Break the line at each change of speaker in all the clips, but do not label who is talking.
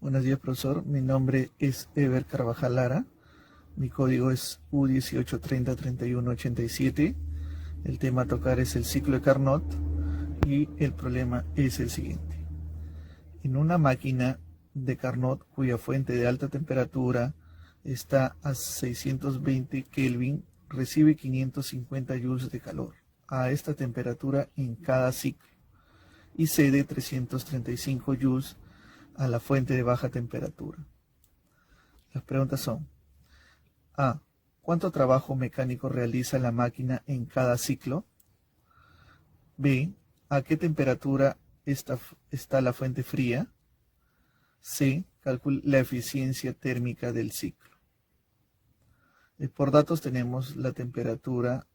Buenos días, profesor. Mi nombre es Ever Carvajal Lara. Mi código es U18303187. El tema a tocar es el ciclo de Carnot y el problema es el siguiente. En una máquina de Carnot cuya fuente de alta temperatura está a 620 Kelvin, recibe 550 joules de calor a esta temperatura en cada ciclo y cede 335 joules a la fuente de baja temperatura. Las preguntas son: A. ¿Cuánto trabajo mecánico realiza la máquina en cada ciclo? B. ¿A qué temperatura está la fuente fría? C. Calcule la eficiencia térmica del ciclo. Por datos tenemos la temperatura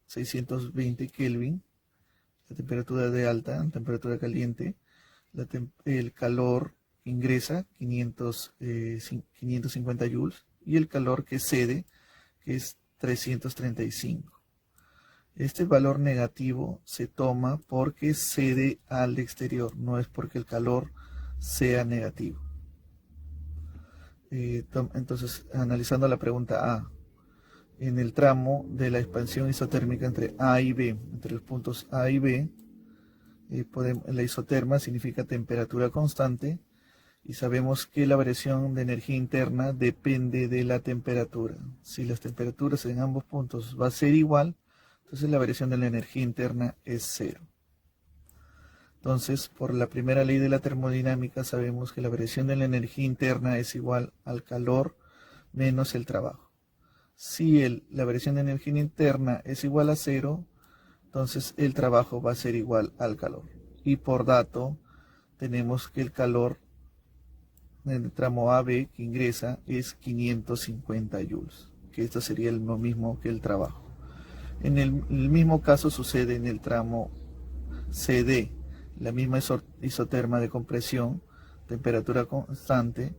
620 Kelvin, la temperatura de alta, la temperatura caliente, el calor que ingresa 550 joules y el calor que cede, que es 335. Este valor negativo se toma porque cede al exterior, no es porque el calor sea negativo. Entonces, analizando la pregunta A, en el tramo de la expansión isotérmica entre A y B, entre los puntos A y B, la isoterma significa temperatura constante y sabemos que la variación de energía interna depende de la temperatura. Si las temperaturas en ambos puntos va a ser igual, entonces la variación de la energía interna es cero. Entonces, por la primera ley de la termodinámica sabemos que la variación de la energía interna es igual al calor menos el trabajo. Si la variación de energía interna es igual a cero, entonces el trabajo va a ser igual al calor. Y por dato tenemos que el calor en el tramo AB que ingresa es 550 joules, que esto sería lo mismo que el trabajo. En el mismo caso sucede en el tramo CD, la misma isoterma de compresión, temperatura constante,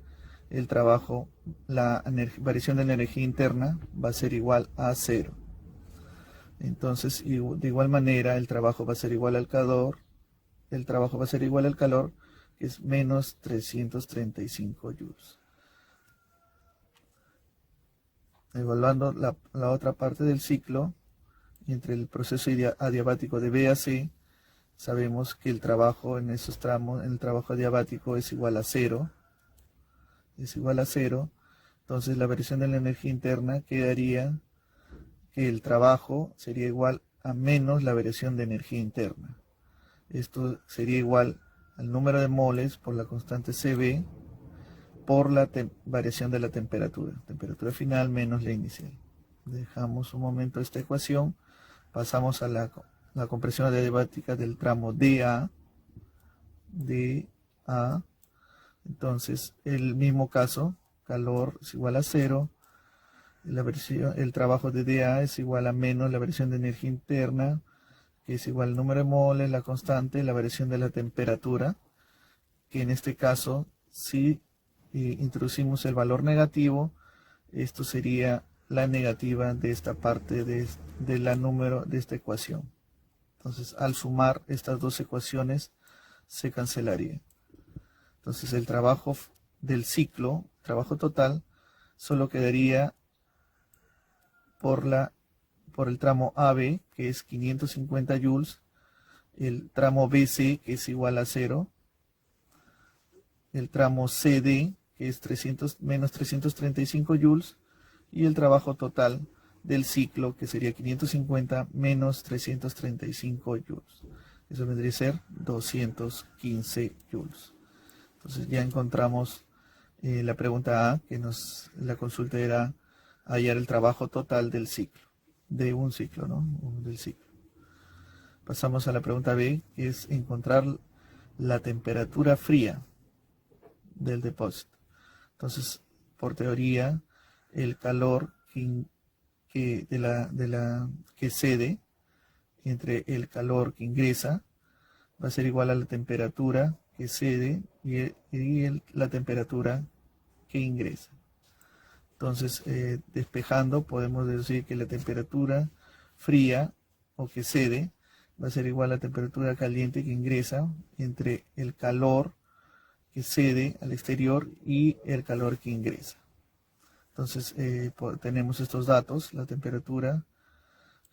el trabajo, la variación de la energía interna va a ser igual a cero. Entonces, de igual manera, el trabajo va a ser igual al calor, que es menos 335 joules. Evaluando la otra parte del ciclo, entre el proceso adiabático de B a C, sabemos que el trabajo en esos tramos, en el trabajo adiabático es igual a cero. Entonces la variación de la energía interna quedaría que el trabajo sería igual a menos la variación de energía interna. Esto sería igual al número de moles por la constante Cb por la variación de la temperatura final menos la inicial. Dejamos un momento esta ecuación, pasamos a la compresión adiabática del tramo DA. Entonces, el mismo caso, calor es igual a cero, el trabajo de DA es igual a menos la variación de energía interna, que es igual al número de moles, la constante, la variación de la temperatura, que en este caso, si introducimos el valor negativo, esto sería la negativa de esta parte de esta ecuación. Entonces, al sumar estas dos ecuaciones, se cancelaría. Entonces, el trabajo del ciclo, trabajo total, solo quedaría por el tramo AB, que es 550 joules, el tramo BC, que es igual a 0, el tramo CD, que es menos 335 joules, y el trabajo total del ciclo, que sería 550 menos 335 joules. Eso vendría a ser 215 joules. Entonces ya encontramos la pregunta A, que la consulta era hallar el trabajo total del ciclo, de un ciclo, ¿no? Del ciclo. Pasamos a la pregunta B, que es encontrar la temperatura fría del depósito. Entonces, por teoría, el calor que cede entre el calor que ingresa va a ser igual a la temperatura que cede y la temperatura que ingresa. Entonces, despejando, podemos decir que la temperatura fría o que cede va a ser igual a la temperatura caliente que ingresa entre el calor que cede al exterior y el calor que ingresa. Entonces tenemos estos datos, la temperatura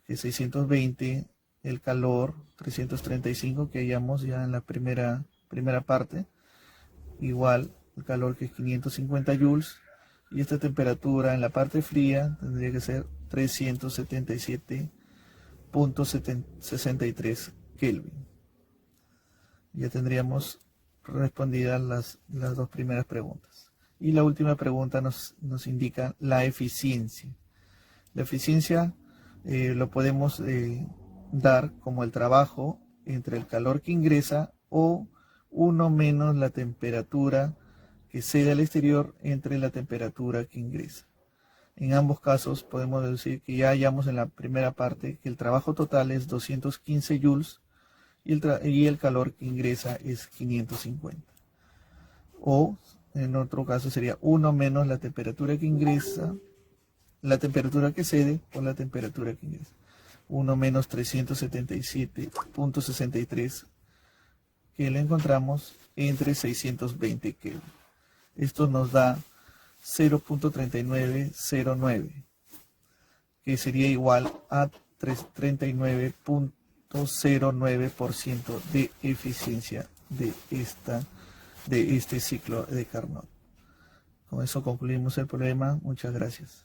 que es 620, el calor 335 que hallamos ya en la primera parte, igual el calor que es 550 joules, y esta temperatura en la parte fría tendría que ser 377.63 Kelvin. Ya tendríamos respondidas las dos primeras preguntas. Y la última pregunta nos indica la eficiencia. La eficiencia lo podemos dar como el trabajo entre el calor que ingresa o 1 menos la temperatura que cede al exterior entre la temperatura que ingresa. En ambos casos podemos decir que ya hallamos en la primera parte que el trabajo total es 215 joules y el calor que ingresa es 550. O en otro caso sería 1 menos la temperatura que ingresa, la temperatura que cede por la temperatura que ingresa. 1 menos 377.63 que le encontramos entre 620 Kelvin. Esto nos da 0.3909, que sería igual a 39.09% de eficiencia de este ciclo de Carnot. Con eso concluimos el problema. Muchas gracias.